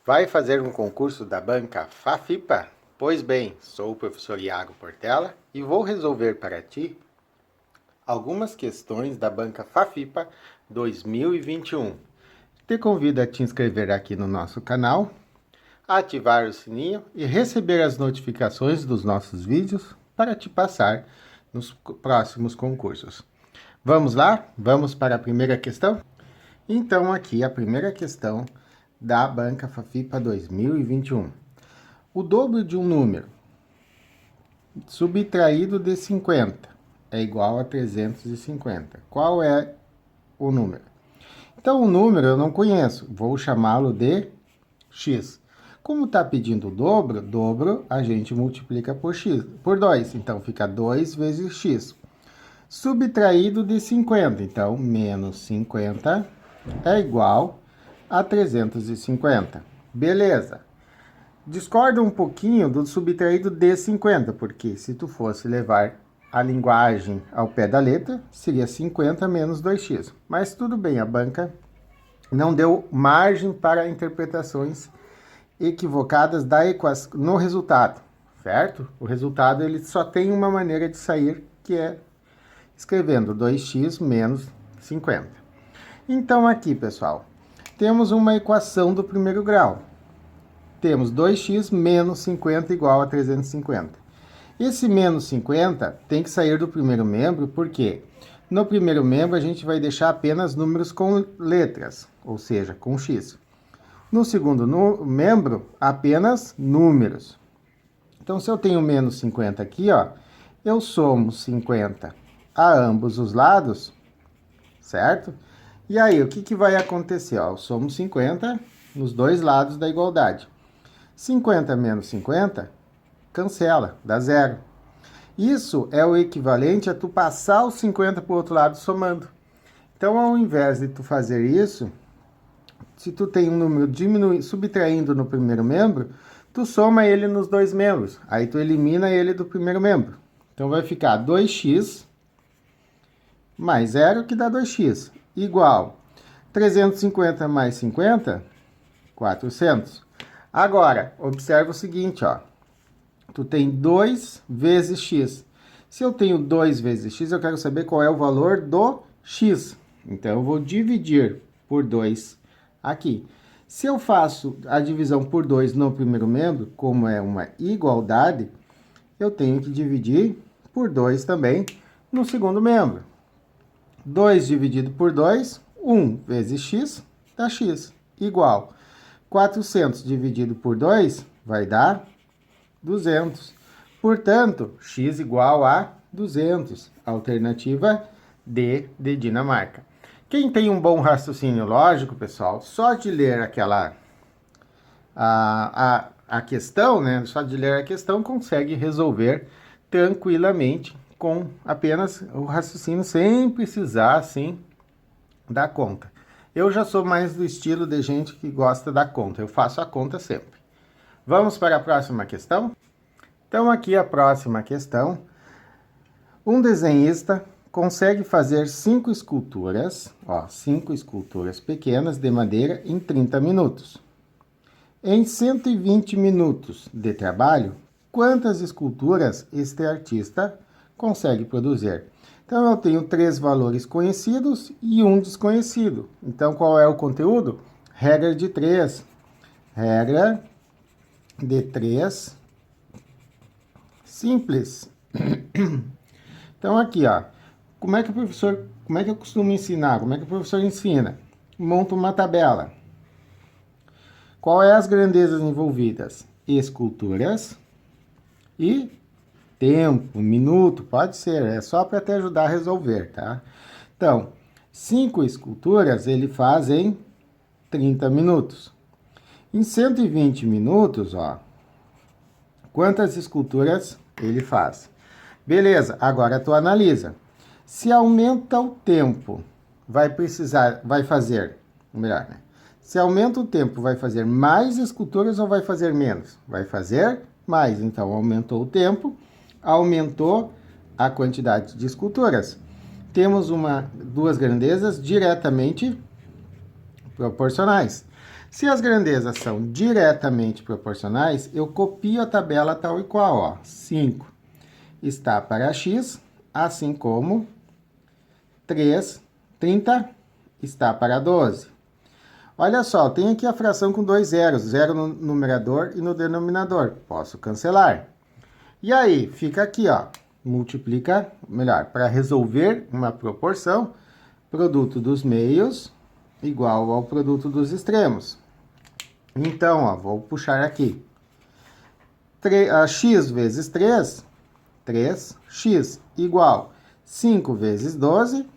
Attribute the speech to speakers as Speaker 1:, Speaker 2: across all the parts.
Speaker 1: Vai fazer um concurso da banca FAFIPA? Pois bem, sou o professor Iago Portela e vou resolver para ti algumas questões da banca FAFIPA 2021. Te convido a te inscrever aqui no nosso canal, ativar o sininho e receber as notificações dos nossos vídeos para te passar nos próximos concursos. Vamos lá? Vamos para a primeira questão? Então, aqui a primeira questão da banca FAFIPA 2021. O dobro de um número subtraído de 50 é igual a 350. Qual é o número? Então, o número eu não conheço, vou chamá-lo de x. Como está pedindo o dobro a gente multiplica por x, por 2. Então, fica 2 vezes x. Subtraído de 50, então, menos 50 é igual a 350. Beleza. Discorda um pouquinho do subtraído de 50, porque se tu fosse levar a linguagem ao pé da letra, seria 50 menos 2x. Mas tudo bem, a banca não deu margem para interpretações equivocadas da equação no resultado, certo? O resultado ele só tem uma maneira de sair, que é escrevendo 2x menos 50. Então aqui, pessoal, temos uma equação do primeiro grau. Temos 2x menos 50 igual a 350. Esse menos 50 tem que sair do primeiro membro, porque no primeiro membro a gente vai deixar apenas números com letras, ou seja, com x. No segundo membro, apenas números. Então, se eu tenho menos 50 aqui, ó, eu somo 50 a ambos os lados, certo? E aí, o que vai acontecer? Ó, eu somo 50 nos dois lados da igualdade. 50 menos 50, cancela, dá zero. Isso é o equivalente a tu passar os 50 para o outro lado somando. Então, ao invés de tu fazer isso, se tu tem um número subtraindo no primeiro membro, tu soma ele nos dois membros. Aí tu elimina ele do primeiro membro. Então, vai ficar 2x mais 0, que dá 2x, igual 350 mais 50, 400. Agora, observa o seguinte, ó. Tu tem 2 vezes x. Se eu tenho 2 vezes x, eu quero saber qual é o valor do x. Então, eu vou dividir por 2 aqui. Se eu faço a divisão por 2 no primeiro membro, como é uma igualdade, eu tenho que dividir por 2 também no segundo membro. 2 dividido por 2, 1 vezes x, dá x, igual 400 dividido por 2 vai dar 200. Portanto, x igual a 200. Alternativa D de Dinamarca. Quem tem um bom raciocínio lógico, pessoal, só de ler a questão, né? Só de ler a questão consegue resolver tranquilamente com apenas o raciocínio, sem precisar, assim, dar conta. Eu já sou mais do estilo de gente que gosta da conta. Eu faço a conta sempre. Vamos para a próxima questão? Então, aqui a próxima questão. Um desenhista consegue fazer 5 esculturas, ó, 5 esculturas pequenas de madeira em 30 minutos. Em 120 minutos de trabalho, quantas esculturas este artista consegue produzir? Então, eu tenho 3 valores conhecidos e um desconhecido. Então, qual é o conteúdo? Regra de 3. Regra de 3 simples. Então, aqui, ó. Como é que eu costumo ensinar? Como é que o professor ensina? Monta uma tabela. Qual é as grandezas envolvidas? Esculturas e tempo, minuto, pode ser, é só para te ajudar a resolver, tá? Então, 5 esculturas ele faz em 30 minutos. Em 120 minutos, ó, quantas esculturas ele faz? Beleza, agora tu analisa. Se aumenta o tempo, vai fazer, melhor, né? Se aumenta o tempo, vai fazer mais esculturas ou vai fazer menos? Vai fazer mais, então aumentou o tempo, aumentou a quantidade de esculturas. Temos duas grandezas diretamente proporcionais. Se as grandezas são diretamente proporcionais, eu copio a tabela tal e qual, ó. 5 está para x, assim como 30 está para 12. Olha só, tem aqui a fração com 2 zeros, 0 no numerador e no denominador. Posso cancelar. E aí, fica aqui, ó, multiplica, melhor, para resolver uma proporção, produto dos meios igual ao produto dos extremos. Então, ó, vou puxar aqui. X vezes 3, 3x igual 5 vezes 12,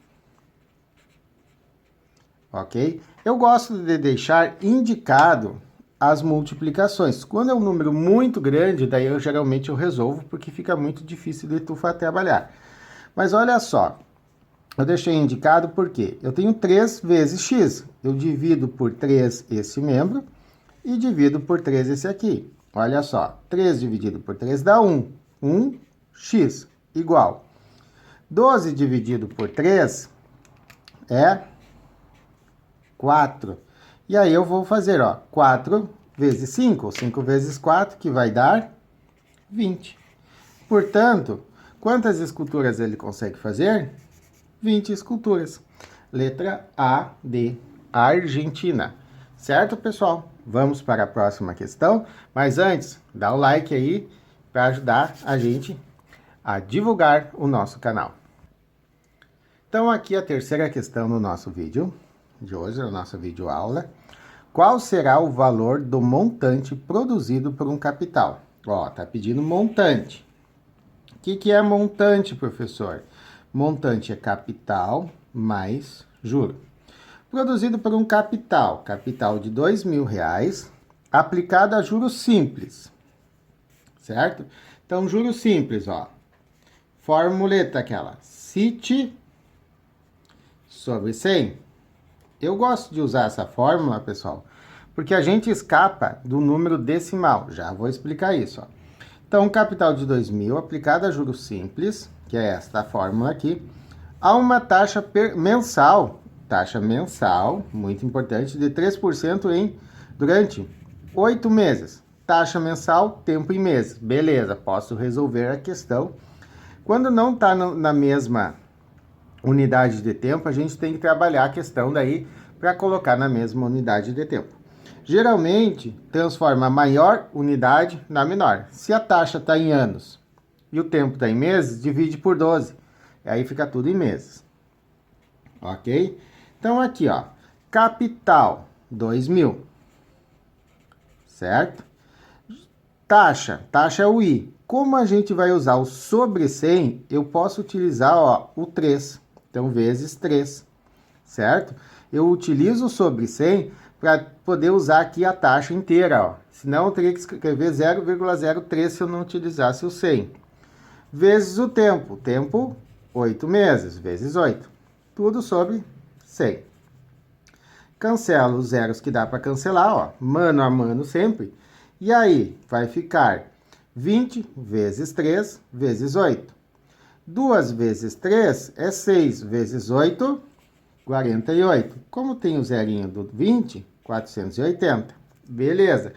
Speaker 1: ok? Eu gosto de deixar indicado as multiplicações. Quando é um número muito grande, daí geralmente eu resolvo, porque fica muito difícil de tu trabalhar. Mas olha só, eu deixei indicado porque eu tenho 3 vezes x. Eu divido por 3 esse membro e divido por 3 esse aqui. Olha só, 3 dividido por 3 dá 1. 1x igual 12 dividido por 3 é 4. E aí eu vou fazer, ó, 4 vezes 5, 5 vezes 4, que vai dar 20. Portanto, quantas esculturas ele consegue fazer? 20 esculturas. Letra A de Argentina. Certo, pessoal? Vamos para a próxima questão. Mas antes, dá o like aí para ajudar a gente a divulgar o nosso canal. Então, aqui a terceira questão no nosso vídeo de hoje, a nossa videoaula. Qual será o valor do montante produzido por um capital? Ó, tá pedindo montante. O que é montante, professor? Montante é capital mais juro. Produzido por um capital de R$2.000, aplicado a juros simples, certo? Então, juros simples, ó. Formuleta aquela, CIT sobre 100. Eu gosto de usar essa fórmula, pessoal, porque a gente escapa do número decimal. Já vou explicar isso, ó. Então, capital de 2.000 aplicado a juros simples, que é esta fórmula aqui, a uma taxa mensal, muito importante, de 3% durante 8 meses. Taxa mensal, tempo em meses. Beleza, posso resolver a questão. Quando não está na mesma unidade de tempo, a gente tem que trabalhar a questão daí para colocar na mesma unidade de tempo. Geralmente, transforma a maior unidade na menor. Se a taxa está em anos e o tempo está em meses, divide por 12. E aí fica tudo em meses. Ok? Então, aqui, ó. Capital, 2.000. Certo? Taxa é o I. Como a gente vai usar o sobre 100, eu posso utilizar, ó, o 3. Então, vezes 3, certo? Eu utilizo o sobre 100 para poder usar aqui a taxa inteira, ó. Senão, eu teria que escrever 0,03 se eu não utilizasse o 100. Vezes o tempo. Tempo, 8 meses, vezes 8. Tudo sobre 100. Cancelo os zeros que dá para cancelar, ó. Mano a mano sempre. E aí, vai ficar 20 vezes 3 vezes 8. 2 vezes 3 é 6 vezes 8, 48. Como tem o zerinho do 20, 480. Beleza.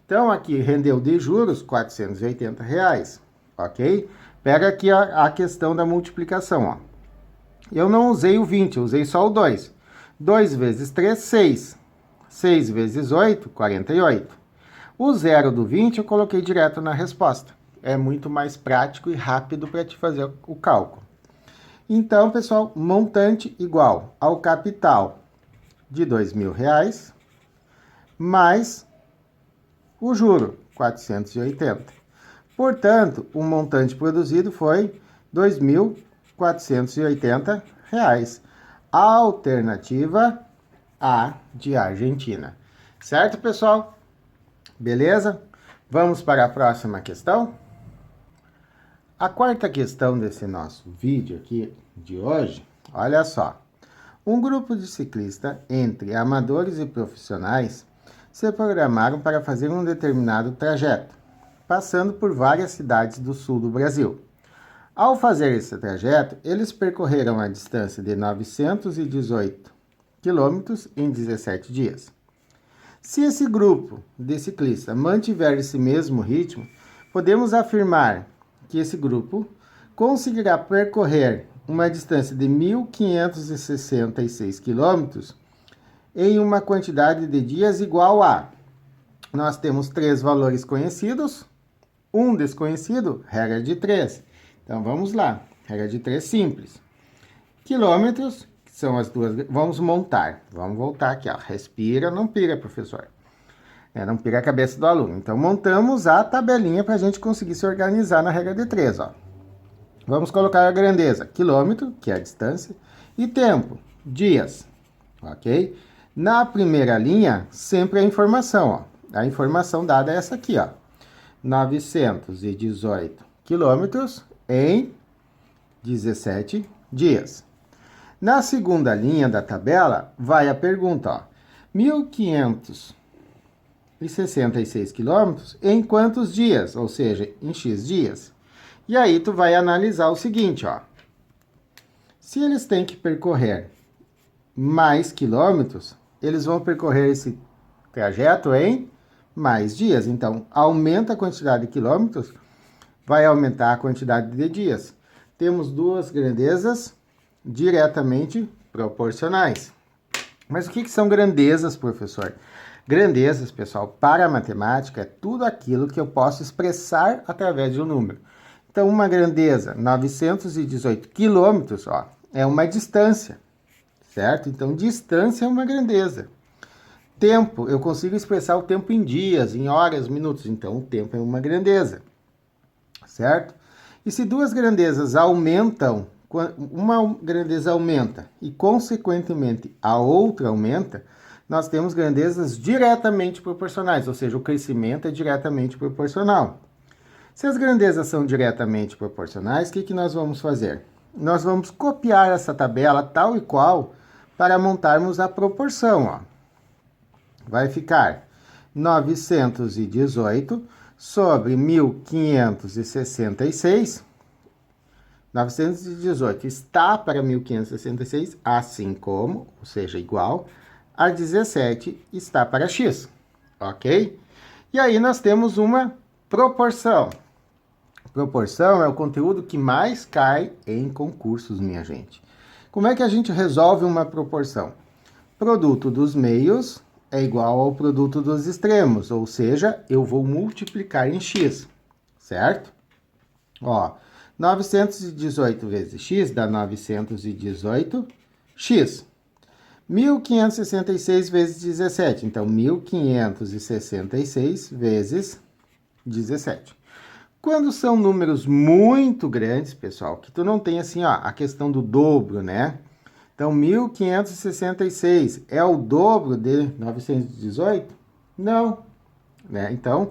Speaker 1: Então, aqui rendeu de juros R$480, ok? Pega aqui a questão da multiplicação, ó. Eu não usei o 20, eu usei só o 2. 2 vezes 3, 6. 6 vezes 8, 48. O zero do 20 eu coloquei direto na resposta. É muito mais prático e rápido para te fazer o cálculo. Então, pessoal, montante igual ao capital de R$2.000 mais o juro, 480. Portanto, o montante produzido foi R$2.480. Alternativa A de Argentina. Certo, pessoal? Beleza? Vamos para a próxima questão? A quarta questão desse nosso vídeo aqui de hoje, olha só. Um grupo de ciclistas, entre amadores e profissionais, se programaram para fazer um determinado trajeto, passando por várias cidades do sul do Brasil. Ao fazer esse trajeto, eles percorreram a distância de 918 quilômetros em 17 dias. Se esse grupo de ciclistas mantiver esse mesmo ritmo, podemos afirmar que esse grupo conseguirá percorrer uma distância de 1.566 quilômetros em uma quantidade de dias igual a... Nós temos 3 valores conhecidos, um desconhecido, regra de 3. Então, vamos lá. Regra de 3 simples. Quilômetros, que são as duas... Vamos montar. Vamos voltar aqui, ó. Respira, não pira, professor. Não pira a cabeça do aluno. Então, montamos a tabelinha para a gente conseguir se organizar na regra de 3, ó. Vamos colocar a grandeza. Quilômetro, que é a distância, e tempo, dias. Ok? Na primeira linha, sempre a informação, ó. A informação dada é essa aqui, ó. 918 quilômetros em 17 dias. Na segunda linha da tabela, vai a pergunta, ó. 1.566 quilômetros em quantos dias? Ou seja, em X dias. E aí, tu vai analisar o seguinte, ó. Se eles têm que percorrer mais quilômetros, eles vão percorrer esse trajeto em mais dias. Então, aumenta a quantidade de quilômetros, vai aumentar a quantidade de dias. Temos duas grandezas diretamente proporcionais. Mas o que são grandezas, professor? Grandezas, pessoal, para a matemática, é tudo aquilo que eu posso expressar através de um número. Então, uma grandeza, 918 quilômetros, ó, é uma distância, certo? Então, distância é uma grandeza. Tempo, eu consigo expressar o tempo em dias, em horas, minutos. Então, o tempo é uma grandeza, certo? E se duas grandezas aumentam, uma grandeza aumenta e, consequentemente, a outra aumenta, nós temos grandezas diretamente proporcionais, ou seja, o crescimento é diretamente proporcional. Se as grandezas são diretamente proporcionais, o que nós vamos fazer? Nós vamos copiar essa tabela tal e qual para montarmos a proporção, ó. Vai ficar 918 sobre 1.566. 918 está para 1.566, assim como, ou seja, igual, a 17 está para x, ok? E aí nós temos uma proporção. Proporção é o conteúdo que mais cai em concursos, minha gente. Como é que a gente resolve uma proporção? Produto dos meios é igual ao produto dos extremos, ou seja, eu vou multiplicar em x, certo? Ó, 918 vezes x dá 918x. 1.566 vezes 17, então 1.566 vezes 17. Quando são números muito grandes, pessoal, que tu não tem assim, ó, a questão do dobro, né? Então, 1.566 é o dobro de 918? Não, né? Então,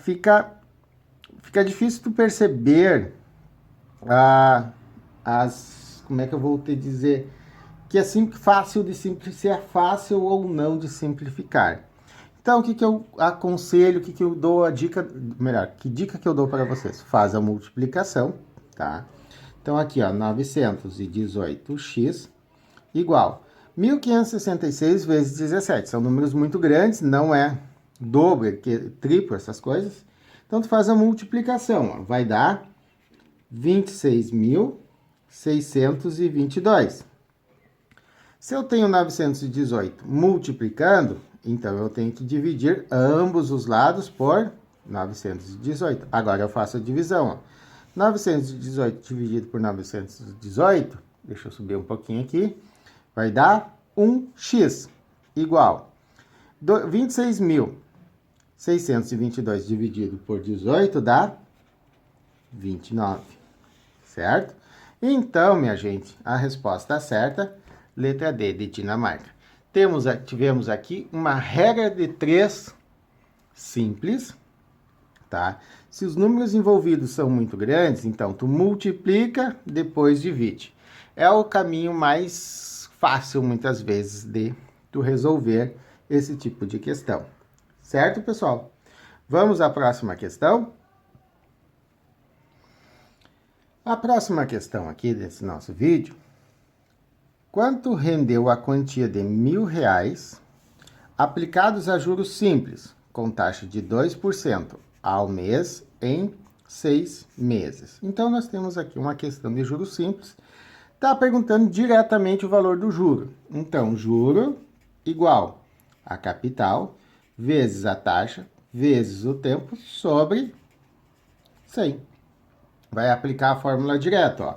Speaker 1: fica difícil tu perceber como é que eu vou te dizer, que é fácil de simplificar, se é fácil ou não de simplificar. Então, o que eu aconselho, o que eu dou a dica, melhor, que dica que eu dou para vocês? Faz a multiplicação, tá? Então, aqui, ó, 918x igual 1.566 vezes 17. São números muito grandes, não é dobro, é triplo, essas coisas. Então, tu faz a multiplicação, ó, vai dar 26.622. Se eu tenho 918 multiplicando, então eu tenho que dividir ambos os lados por 918. Agora eu faço a divisão, ó. 918 dividido por 918, deixa eu subir um pouquinho aqui, vai dar 1x, igual 26.622 dividido por 18 dá 29, certo? Então, minha gente, a resposta certa, letra D, de Dinamarca. Tivemos aqui uma regra de 3 simples, tá? Se os números envolvidos são muito grandes, então tu multiplica, depois divide. É o caminho mais fácil, muitas vezes, de tu resolver esse tipo de questão. Certo, pessoal? Vamos à próxima questão? A próxima questão aqui desse nosso vídeo: quanto rendeu a quantia de R$1.000 aplicados a juros simples, com taxa de 2% ao mês em 6 meses. Então, nós temos aqui uma questão de juros simples. Está perguntando diretamente o valor do juro. Então, juro igual a capital vezes a taxa vezes o tempo sobre 100. Vai aplicar a fórmula direto, ó.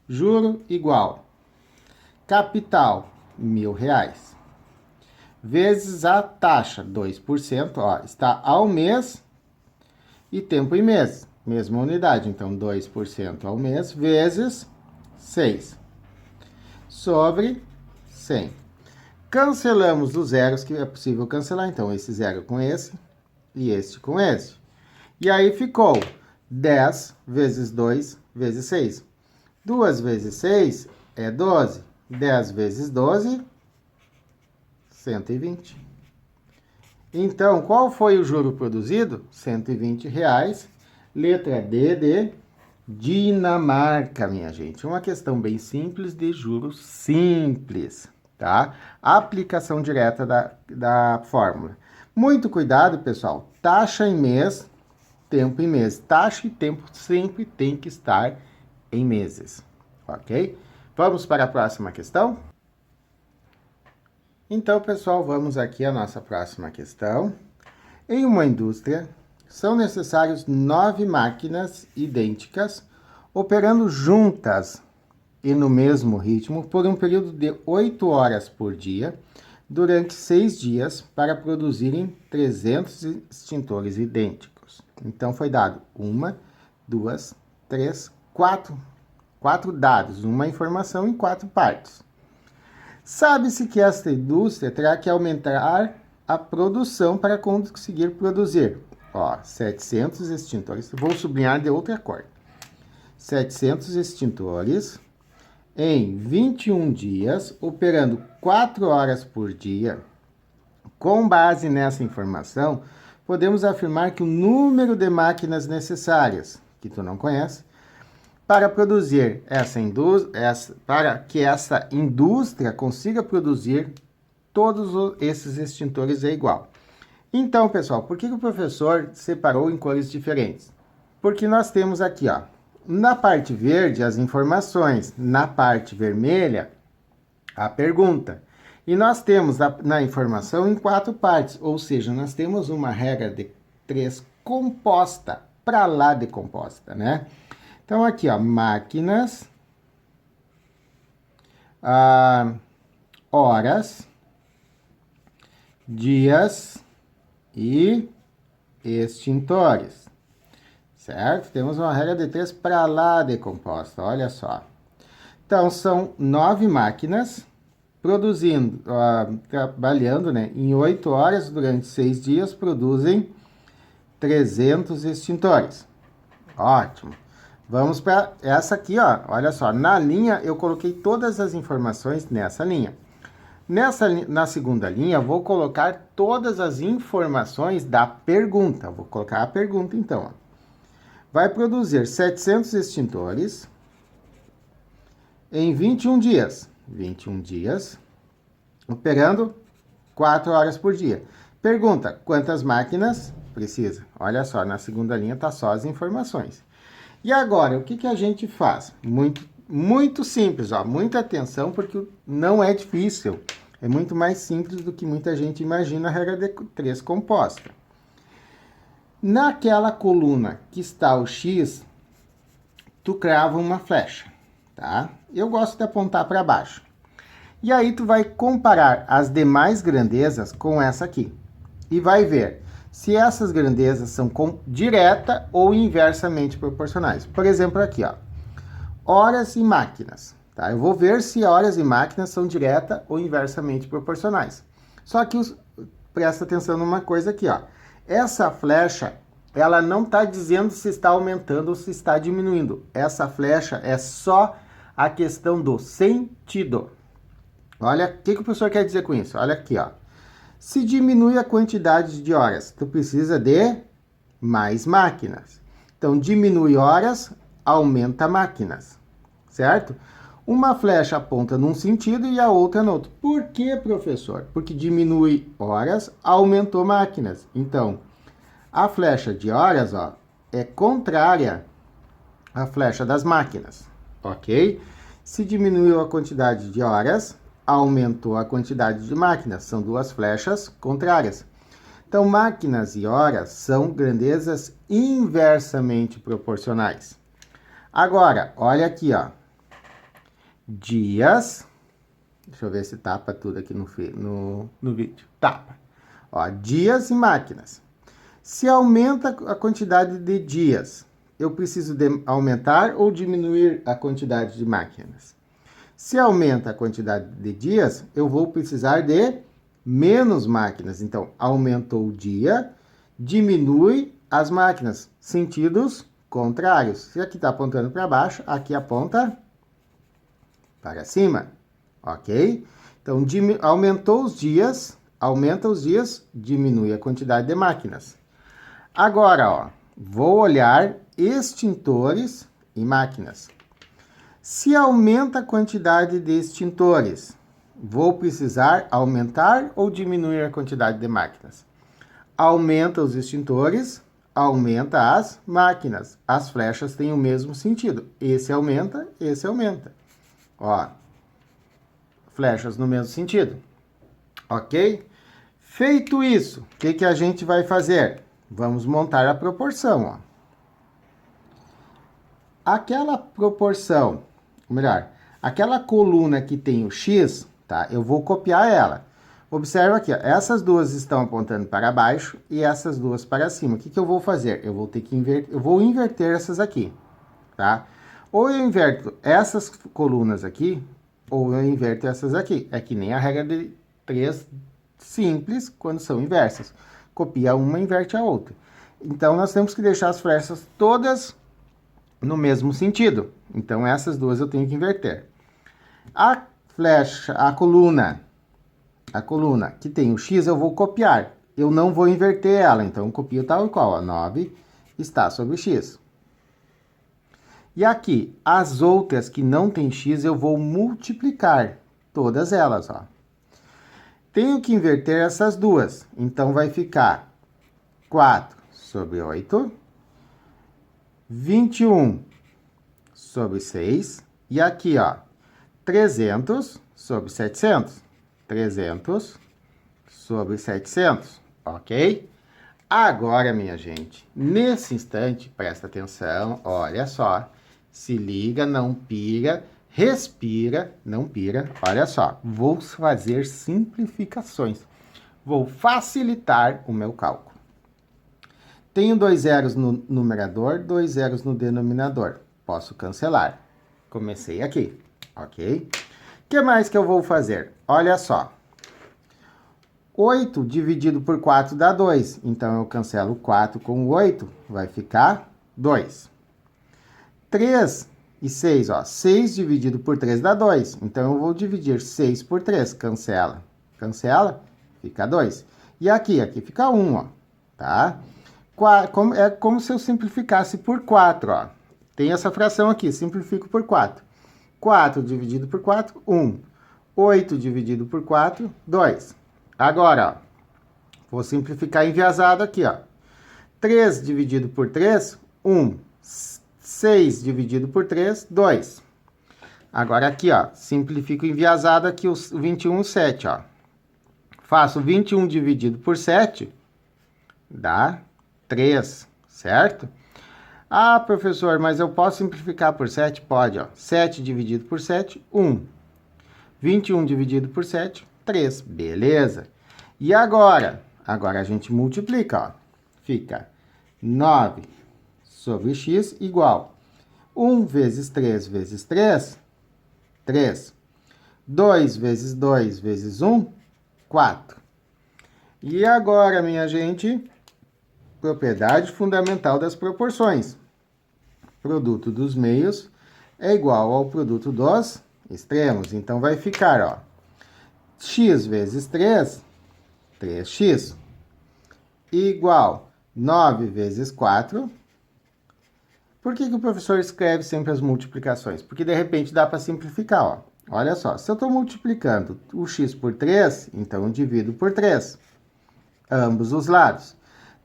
Speaker 1: Juro igual capital, R$1.000, vezes a taxa, 2%, ó, está ao mês e tempo em mês, mesma unidade. Então, 2% ao mês vezes 6, sobre 100. Cancelamos os zeros que é possível cancelar, então esse zero com esse e este com esse. E aí ficou 10 vezes 2 vezes 6. 2 vezes 6 é 12. 10 vezes 12, 120. Então, qual foi o juro produzido? R$120. Letra D de Dinamarca, minha gente. Uma questão bem simples de juros simples, tá? Aplicação direta da fórmula. Muito cuidado, pessoal. Taxa em mês, tempo em mês. Taxa e tempo sempre tem que estar em meses, ok? Vamos para a próxima questão? Então, pessoal, vamos aqui à nossa próxima questão. Em uma indústria, são necessários 9 máquinas idênticas operando juntas e no mesmo ritmo por um período de 8 horas por dia, durante 6 dias, para produzirem 300 extintores idênticos. Então, foi dado 1, 2, 3, 4 dados, uma informação em 4 partes. Sabe-se que esta indústria terá que aumentar a produção para conseguir produzir, 700 extintores, vou sublinhar de outra cor, 700 extintores em 21 dias, operando 4 horas por dia. Com base nessa informação, podemos afirmar que o número de máquinas necessárias, que tu não conhece, para produzir para que essa indústria consiga produzir todos esses extintores é igual. Então, pessoal, por que o professor separou em cores diferentes? Porque nós temos aqui, ó, na parte verde as informações, na parte vermelha a pergunta. E nós temos na informação em 4 partes, ou seja, nós temos uma regra de 3 composta, para lá de composta, né? Então, aqui, ó, máquinas, horas, dias e extintores, certo? Temos uma regra de 3 para lá de composta, olha só. Então, são 9 máquinas produzindo, trabalhando, né, em 8 horas, durante 6 dias, produzem 300 extintores. Ótimo. Vamos para essa aqui, ó. Olha só, na linha eu coloquei todas as informações nessa linha. Na segunda linha, vou colocar todas as informações da pergunta. Vou colocar a pergunta, então, ó. Vai produzir 700 extintores em 21 dias. 21 dias, operando 4 horas por dia. Pergunta, quantas máquinas precisa? Olha só, na segunda linha tá só as informações. E agora, o que a gente faz? Muito simples, ó. Muita atenção, porque não é difícil. É muito mais simples do que muita gente imagina a regra de 3 composta. Naquela coluna que está o X, tu crava uma flecha, tá? Eu gosto de apontar para baixo. E aí tu vai comparar as demais grandezas com essa aqui. E vai ver se essas grandezas são direta ou inversamente proporcionais. Por exemplo, aqui, ó, horas e máquinas, tá? Eu vou ver se horas e máquinas são direta ou inversamente proporcionais. Só que presta atenção numa coisa aqui, ó. Essa flecha, ela não está dizendo se está aumentando ou se está diminuindo. Essa flecha é só a questão do sentido. Olha, o que o professor quer dizer com isso? Olha aqui, ó. Se diminui a quantidade de horas, tu precisa de mais máquinas. Então, diminui horas, aumenta máquinas, certo? Uma flecha aponta num sentido e a outra no outro. Por que, professor? Porque diminui horas, aumentou máquinas. Então, a flecha de horas, ó, é contrária à flecha das máquinas, ok? Se diminuiu a quantidade de horas, aumentou a quantidade de máquinas. São duas flechas contrárias. Então, máquinas e horas são grandezas inversamente proporcionais. Agora, olha aqui, ó. Dias. Deixa eu ver se tapa tudo aqui no vídeo. Tapa. Ó, dias e máquinas. Se aumenta a quantidade de dias, eu preciso aumentar ou diminuir a quantidade de máquinas? Se aumenta a quantidade de dias, eu vou precisar de menos máquinas. Então, aumentou o dia, diminui as máquinas. Sentidos contrários. Se aqui está apontando para baixo, aqui aponta para cima, ok? Então, aumentou os dias, aumenta os dias, diminui a quantidade de máquinas. Agora, ó, vou olhar extintores e máquinas. Se aumenta a quantidade de extintores, vou precisar aumentar ou diminuir a quantidade de máquinas? Aumenta os extintores, aumenta as máquinas. As flechas têm o mesmo sentido. Esse aumenta, esse aumenta. Ó, flechas no mesmo sentido, ok? Feito isso, o que a gente vai fazer? Vamos montar a proporção, ó. Aquela proporção, ou melhor, aquela coluna que tem o X, tá? Eu vou copiar ela. Observa aqui, ó, essas duas estão apontando para baixo e essas duas para cima. O que eu vou fazer? Eu vou ter que eu vou inverter essas aqui, tá? Ou eu inverto essas colunas aqui, ou eu inverto essas aqui. É que nem a regra de 3 simples quando são inversas. Copia uma, inverte a outra. Então, nós temos que deixar as flechas todas no mesmo sentido. Então, essas duas eu tenho que inverter. A flecha, a coluna que tem o X, eu vou copiar. Eu não vou inverter ela, então eu copio tal e qual. Ó, 9 está sobre o X. E aqui, as outras que não tem X, eu vou multiplicar todas elas, ó. Tenho que inverter essas duas, então vai ficar 4 sobre 8, 21 sobre 6, e aqui, ó, 300 sobre 700. 300 sobre 700, ok? Agora, minha gente, nesse instante, presta atenção, olha só. Se liga, não pira, respira, não pira. Olha só, vou fazer simplificações. Vou facilitar o meu cálculo. Tenho 2 zeros no numerador, 2 zeros no denominador. Posso cancelar. Comecei aqui, ok? O que mais que eu vou fazer? Olha só. 8 dividido por 4 dá 2. Então, eu cancelo 4 com 8, vai ficar 2. 3 e 6, ó. 6 dividido por 3 dá 2. Então, eu vou dividir 6 por 3. Cancela. Cancela, fica 2. E aqui fica 1, ó. Tá? É como se eu simplificasse por 4, ó. Tem essa fração aqui, simplifico por 4. 4 dividido por 4, 1. 8 dividido por 4, 2. Agora, ó. Vou simplificar enviesado aqui, ó. 3 dividido por 3, 1. 6 dividido por 3, 2. Agora aqui, ó, simplifico enviesado aqui o 21, 7, ó. Faço 21 dividido por 7, dá 3, certo? Ah, professor, mas eu posso simplificar por 7? Pode, ó. 7 dividido por 7, 1. 21 dividido por 7, 3. Beleza? E agora? Agora a gente multiplica, ó. Fica 9 sobre x igual 1 vezes 3 vezes 3, 3. 2 vezes 2 vezes 1, 4. E agora, minha gente, propriedade fundamental das proporções. Produto dos meios é igual ao produto dos extremos. Então, vai ficar, ó, x vezes 3, 3x, igual 9 vezes 4, Por que o professor escreve sempre as multiplicações? Porque de repente dá para simplificar, ó. Olha só, se eu estou multiplicando o x por 3, então eu divido por 3, ambos os lados.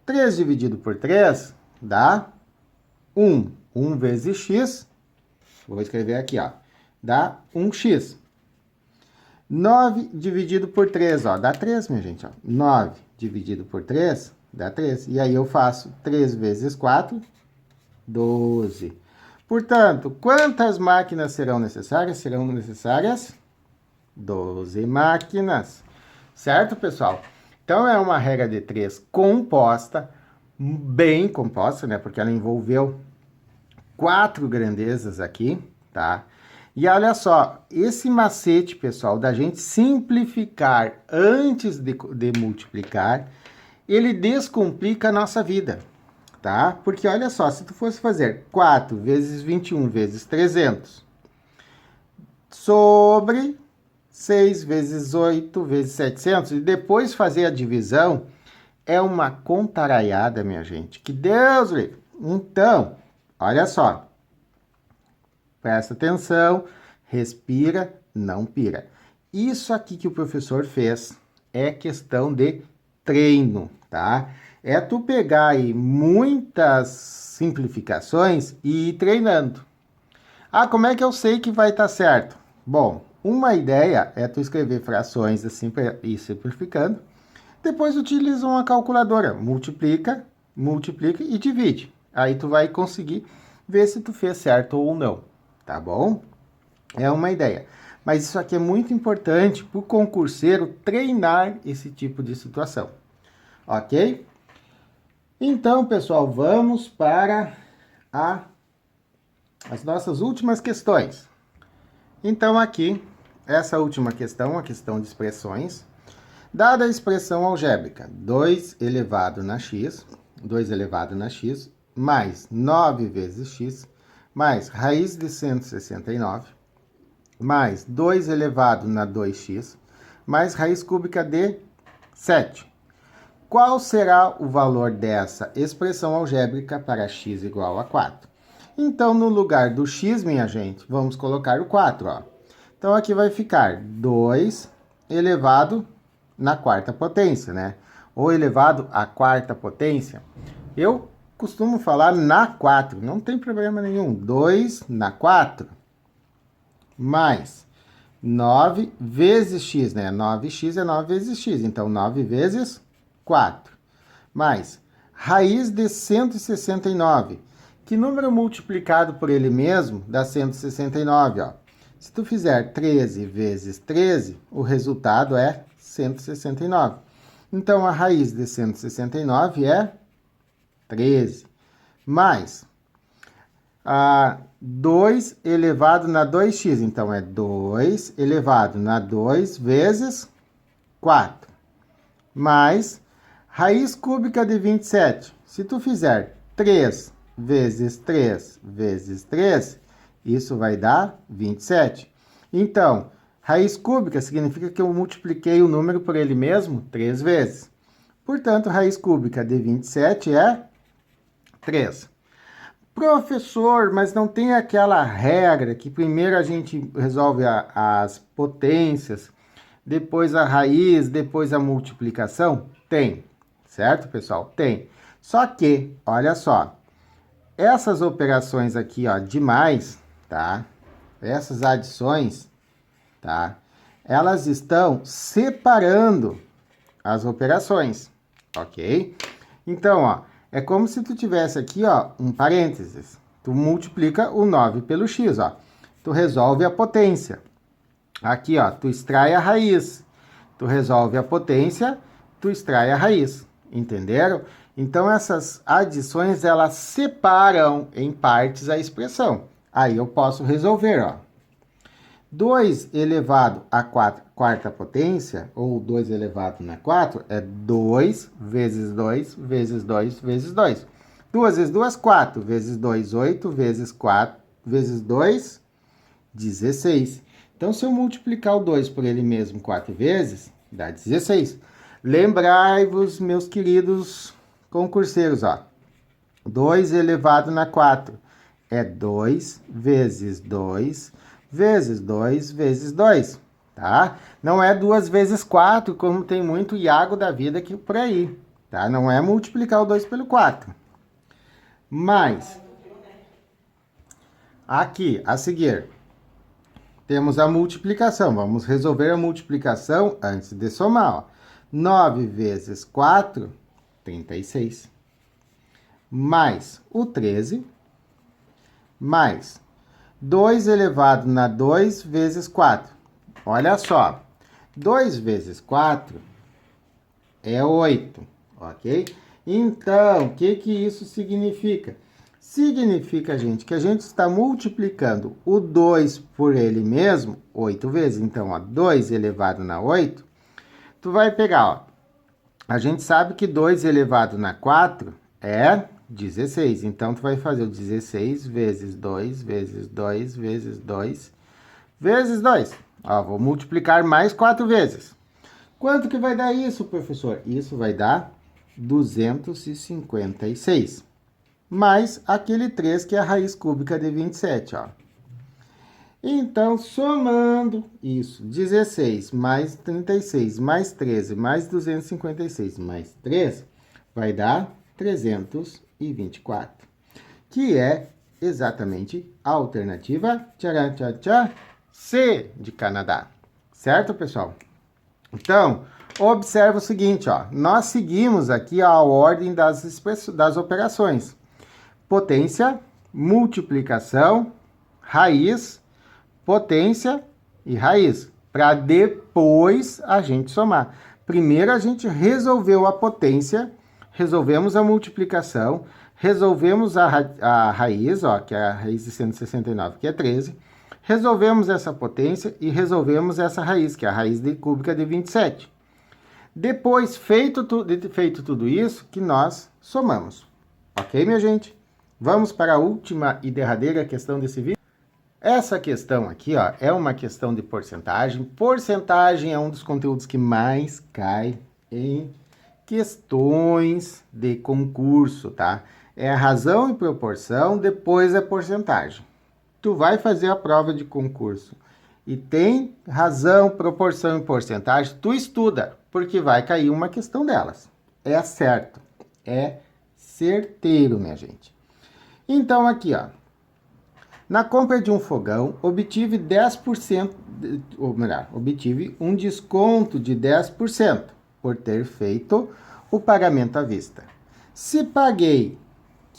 Speaker 1: 3 dividido por 3 dá 1. 1 vezes x, vou escrever aqui, ó, dá 1x. 9 dividido por 3, ó, dá 3, minha gente, ó. 9 dividido por 3 dá 3. E aí eu faço 3 vezes 4, 12. Portanto, quantas máquinas serão necessárias? Serão necessárias 12 máquinas. Certo, pessoal? Então, é uma regra de 3 composta, bem composta, né? Porque ela envolveu 4 grandezas aqui, tá? E olha só, esse macete, pessoal, da gente simplificar antes de multiplicar, ele descomplica a nossa vida, tá? Porque olha só, se tu fosse fazer 4 vezes 21 vezes 300 sobre 6 vezes 8 vezes 700 e depois fazer a divisão, é uma contaraiada, minha gente. Que Deus livre. Então, olha só. Presta atenção, respira, não pira. Isso aqui que o professor fez é questão de treino, tá? É tu pegar aí muitas simplificações e ir treinando. Ah, como é que eu sei que vai estar certo? Bom, uma ideia é tu escrever frações assim e simplificando. Depois utiliza uma calculadora, multiplica e divide. Aí tu vai conseguir ver se tu fez certo ou não, tá bom? É uma ideia. Mas isso aqui é muito importante para o concurseiro treinar esse tipo de situação, ok? Então, pessoal, vamos para as nossas últimas questões. Então, aqui, essa última questão, a questão de expressões. Dada a expressão algébrica 2 elevado na x, 2 elevado na x, mais 9 vezes x, mais raiz de 169, mais 2 elevado na 2x, mais raiz cúbica de 7. Qual será o valor dessa expressão algébrica para x igual a 4? Então, no lugar do x, minha gente, vamos colocar o 4, ó. Então, aqui vai ficar 2 elevado na quarta potência, né? Ou elevado à quarta potência. Eu costumo falar na 4, não tem problema nenhum. 2 na 4 mais 9 vezes x, né? 9x é 9 vezes x, então 9 vezes 4. Mais raiz de 169. Que número multiplicado por ele mesmo dá 169, ó. Se tu fizer 13 vezes 13, o resultado é 169. Então, a raiz de 169 é 13. Mais 2 elevado na 2x. Então, é 2 elevado na 2 vezes 4. Mais raiz cúbica de 27. Se tu fizer 3 vezes 3 vezes 3, isso vai dar 27. Então, raiz cúbica significa que eu multipliquei o número por ele mesmo 3 vezes. Portanto, raiz cúbica de 27 é 3. Professor, mas não tem aquela regra que primeiro a gente resolve as potências, depois a raiz, depois a multiplicação? Tem, certo, pessoal? Tem. Só que, olha só, essas operações aqui, ó, de mais, tá? Essas adições, tá? Elas estão separando as operações, ok? Então, ó, é como se tu tivesse aqui, ó, um parênteses. Tu multiplica o 9 pelo x, ó. Tu resolve a potência. Aqui, ó, tu extrai a raiz. Tu resolve a potência, tu extrai a raiz. Entenderam? Então, essas adições, elas separam em partes a expressão. Aí eu posso resolver, ó. 2 elevado à quarta potência, ou 2 elevado na 4, é 2 vezes 2 vezes 2 vezes 2. 2 vezes 2, 4. Vezes 2, 8. Vezes 4, vezes 2, 16. Então, se eu multiplicar o 2 por ele mesmo 4 vezes, dá 16. Lembrai-vos, meus queridos concurseiros, ó. 2 elevado na 4 é 2 vezes 2 vezes 2 vezes 2, tá? Não é 2 vezes 4, como tem muito Iago da vida aqui por aí, tá? Não é multiplicar o 2 pelo 4. Mas, aqui, a seguir, temos a multiplicação. Vamos resolver a multiplicação antes de somar, ó. 9 vezes 4, 36. Mais o 13, mais 2 elevado na 2 vezes 4. Olha só, 2 vezes 4 é 8, ok? Então, o que isso significa? Significa, gente, que a gente está multiplicando o 2 por ele mesmo 8 vezes. Então, ó, 2 elevado na 8, tu vai pegar, ó, a gente sabe que 2 elevado na 4 é 16. Então, tu vai fazer o 16 vezes 2, vezes 2, vezes 2, vezes 2. Ó, vou multiplicar mais 4 vezes. Quanto que vai dar isso, professor? Isso vai dar 256. Mais aquele 3 que é a raiz cúbica de 27, ó. Então, somando isso, 16 mais 36 mais 13 mais 256 mais 3, vai dar 324, que é exatamente a alternativa tcharam, tchá, tchá, C de Canadá. Certo, pessoal? Então, observa o seguinte, ó. Nós seguimos aqui a ordem das operações. Potência, multiplicação, raiz, potência e raiz, para depois a gente somar. Primeiro a gente resolveu a potência, resolvemos a multiplicação, resolvemos a raiz, ó, que é a raiz de 169, que é 13, resolvemos essa potência e resolvemos essa raiz, que é a raiz de cúbica de 27. Depois, feito tudo isso, que nós somamos. Ok, minha gente? Vamos para a última e derradeira questão desse vídeo. Essa questão aqui, ó, é uma questão de porcentagem. Porcentagem é um dos conteúdos que mais cai em questões de concurso, tá? É a razão e proporção, depois é porcentagem. Tu vai fazer a prova de concurso e tem razão, proporção e porcentagem, tu estuda, porque vai cair uma questão delas. É certo, é certeiro, minha gente. Então, aqui, ó. Na compra de um fogão, obtive 10%, ou melhor, obtive um desconto de 10% por ter feito o pagamento à vista. Se paguei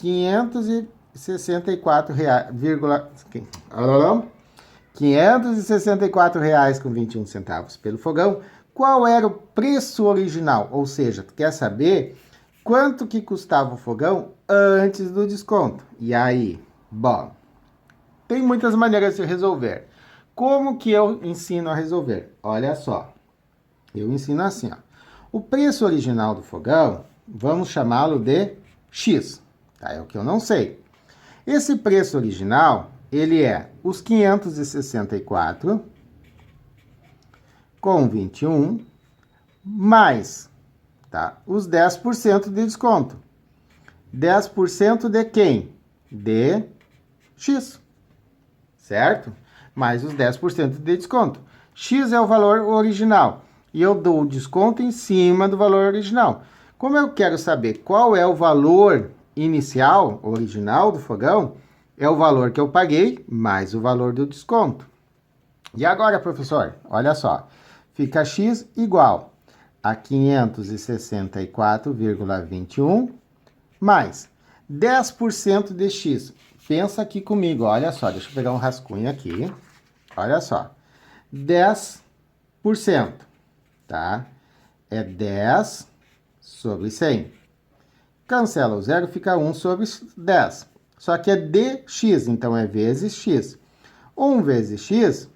Speaker 1: R$ 564,21 pelo fogão, qual era o preço original? Ou seja, tu quer saber quanto que custava o fogão antes do desconto. E aí, bom, tem muitas maneiras de resolver. Como que eu ensino a resolver? Olha só, eu ensino assim, ó. O preço original do fogão, vamos chamá-lo de X, tá? É o que eu não sei. Esse preço original, ele é os 564 com 21 mais, tá? Os 10% de desconto. 10% de quem? De X, certo? Mais os 10% de desconto. X é o valor original e eu dou o desconto em cima do valor original. Como eu quero saber qual é o valor inicial, original do fogão, é o valor que eu paguei mais o valor do desconto. E agora, professor, olha só, fica X igual a 564,21 mais 10% de X. Pensa aqui comigo, olha só, deixa eu pegar um rascunho aqui. Olha só, 10%, tá? É 10 sobre 100. Cancela o zero, fica 1 sobre 10. Só que é dx, então é vezes x. 1 vezes x,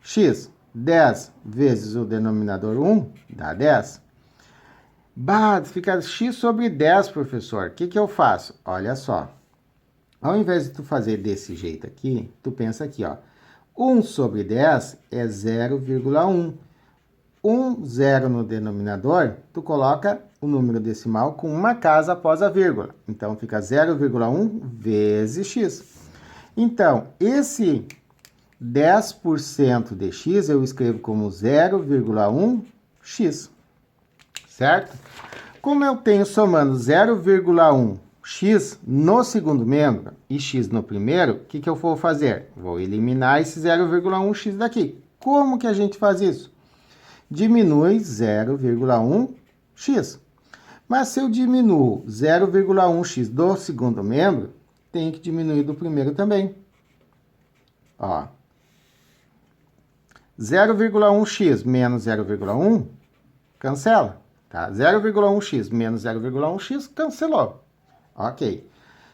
Speaker 1: x. 10 vezes o denominador 1, dá 10. Bah, fica x sobre 10, professor. O que eu faço? Olha só. Ao invés de tu fazer desse jeito aqui, tu pensa aqui, ó. 1 sobre 10 é 0,1. 0 no denominador, tu coloca o número decimal com uma casa após a vírgula. Então, fica 0,1 vezes x. Então, esse 10% de x eu escrevo como 0,1x, certo? Como eu tenho somando 0,1x no segundo membro e x no primeiro, o que eu vou fazer? Vou eliminar esse 0,1x daqui. Como que a gente faz isso? Diminui 0,1x. Mas se eu diminuo 0,1x do segundo membro, tem que diminuir do primeiro também. Ó. 0,1x menos 0,1, cancela. Tá? 0,1x menos 0,1x, cancelou. Ok.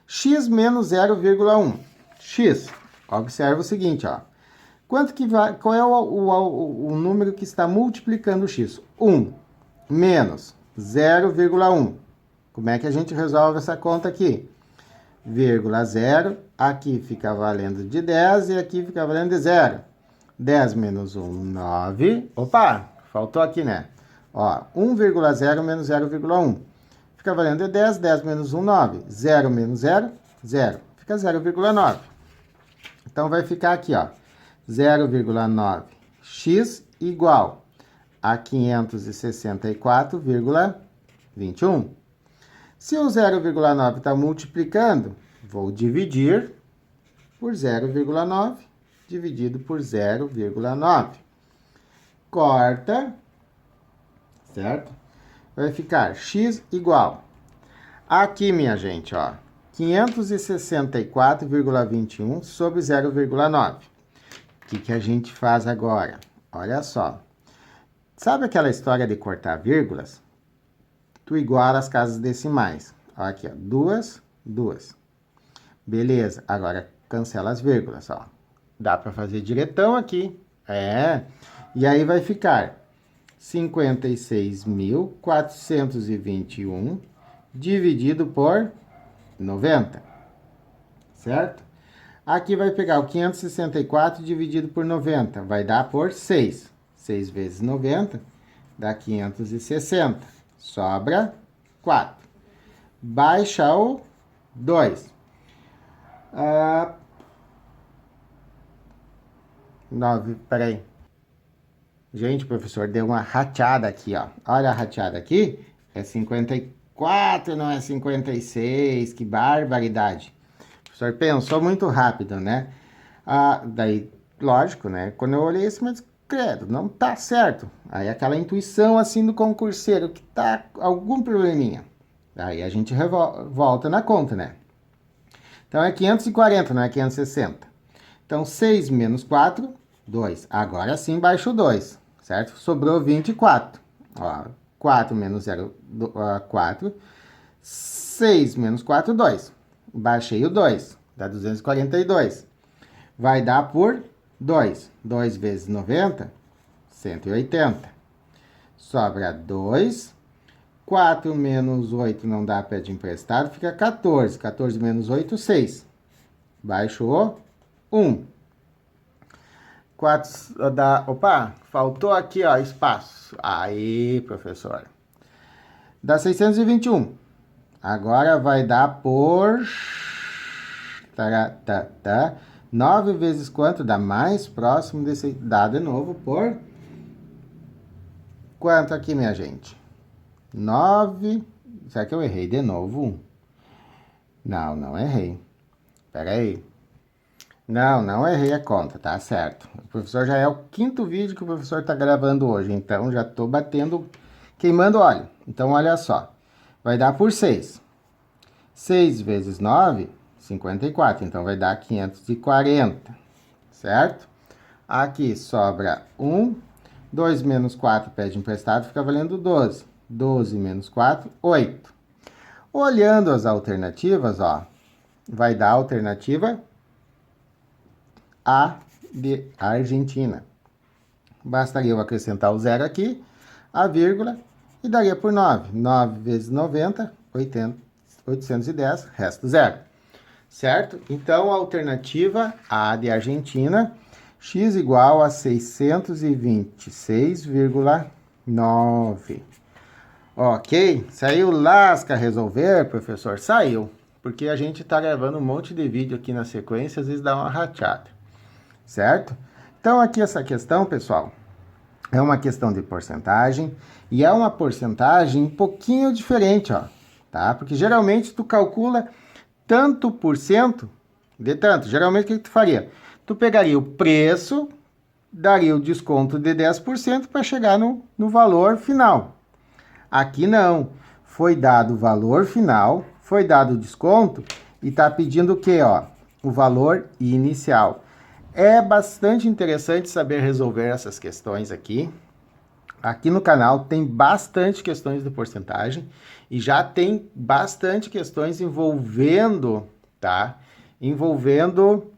Speaker 1: X menos 0,1. X. Observa o seguinte, ó. Quanto que vai, qual é o número que está multiplicando o x? 1 menos 0,1. Como é que a gente resolve essa conta aqui? Vírgula 0, aqui fica valendo de 10 e aqui fica valendo de 0. 10 menos 1, 9. Opa, faltou aqui, né? Ó, 1,0 menos 0,1. Fica valendo de 10, 10 menos 1, 9. 0 menos 0, 0. Fica 0,9. Então, vai ficar aqui, ó. 0,9x igual a 564,21. Se o 0,9 está multiplicando, vou dividir por 0,9, dividido por 0,9. Corta, certo? Vai ficar x igual. Aqui, minha gente, ó, 564,21 sobre 0,9. O que a gente faz agora? Olha só. Sabe aquela história de cortar vírgulas? Tu iguala as casas decimais. Olha aqui, ó. 2, 2. Beleza. Agora, cancela as vírgulas, ó. Dá para fazer diretão aqui. É. E aí vai ficar 56.421 dividido por 90. Certo? Aqui vai pegar o 564 dividido por 90. Vai dar por 6. 6 vezes 90 dá 560. Sobra 4. Baixa o 2. 9, peraí. Gente, o professor deu uma rateada aqui, ó. Olha a rateada aqui. É 54, não é 56. Que barbaridade. O professor pensou muito rápido, né? Daí, lógico, né? Quando eu olhei isso, mas credo, não tá certo. Aí aquela intuição assim do concurseiro que tá algum probleminha. Aí a gente volta na conta, né? Então é 540, não é 560. Então 6 menos 4, 2. Agora sim baixa o 2, certo? Sobrou 24. Ó, 4 menos 0, 4. 6 menos 4, 2. Baixei o 2, dá 242. Vai dar por 2. 2 vezes 90, 180. Sobra 2. 4 menos 8 não dá pede emprestado, fica 14. 14 menos 8, 6. Baixou 1. 4 dá... Opa, faltou aqui, ó, espaço. Aí, professor. Dá 621. Agora vai dar por... 9 vezes quanto? Dá mais próximo desse... Dá de novo por... Quanto aqui, minha gente? 9... Será que eu errei de novo? Não, não errei. Pera aí. Não errei a conta, tá certo. O professor já é o 5º vídeo que o professor tá gravando hoje, então já tô batendo, queimando óleo. Então, olha só. Vai dar por 6. 6 vezes 9, 54. Então, vai dar 540, certo? Aqui sobra 1. 2 menos 4 pede emprestado, fica valendo 12. 12 menos 4, 8. Olhando as alternativas, ó, vai dar a alternativa A de Argentina. Bastaria eu acrescentar o 0 aqui, a vírgula, e daria por 9. 9 vezes 90, 810, resto 0. Certo? Então, a alternativa A de Argentina, x igual a 626,9. Ok? Saiu lasca resolver, professor? Saiu. porque a gente está gravando um monte de vídeo aqui na sequência, às vezes dá uma rachada, certo? Então aqui essa questão, pessoal, é uma questão de porcentagem, e é uma porcentagem um pouquinho diferente, ó, tá? Porque geralmente tu calcula tanto por cento de tanto. Geralmente o que tu faria? Tu pegaria o preço, daria o desconto de 10% para chegar no valor final. Aqui não. Foi dado o valor final, foi dado o desconto e está pedindo o quê? Ó, o valor inicial. É bastante interessante saber resolver essas questões aqui. Aqui no canal tem bastante questões de porcentagem e já tem bastante questões envolvendo, tá? Envolvendo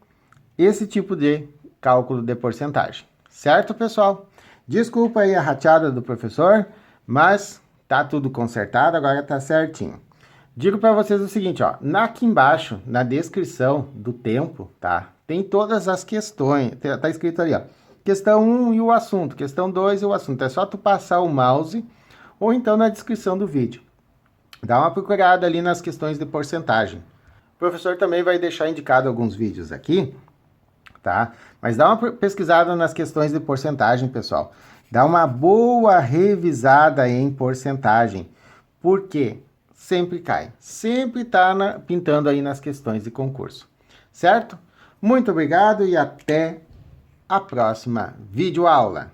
Speaker 1: esse tipo de cálculo de porcentagem. Certo, pessoal? Desculpa aí a rateada do professor, mas tá tudo consertado, agora tá certinho. Digo para vocês o seguinte, ó, aqui embaixo, na descrição do tempo, tá? Tem todas as questões, tá escrito ali, ó. Questão 1 e o assunto, questão 2 e o assunto. É só tu passar o mouse ou então na descrição do vídeo. Dá uma procurada ali nas questões de porcentagem. O professor também vai deixar indicado alguns vídeos aqui, tá? Mas dá uma pesquisada nas questões de porcentagem, pessoal. Dá uma boa revisada em porcentagem. Por quê? Sempre cai. Sempre tá pintando aí nas questões de concurso. Certo? Muito obrigado e até a próxima videoaula.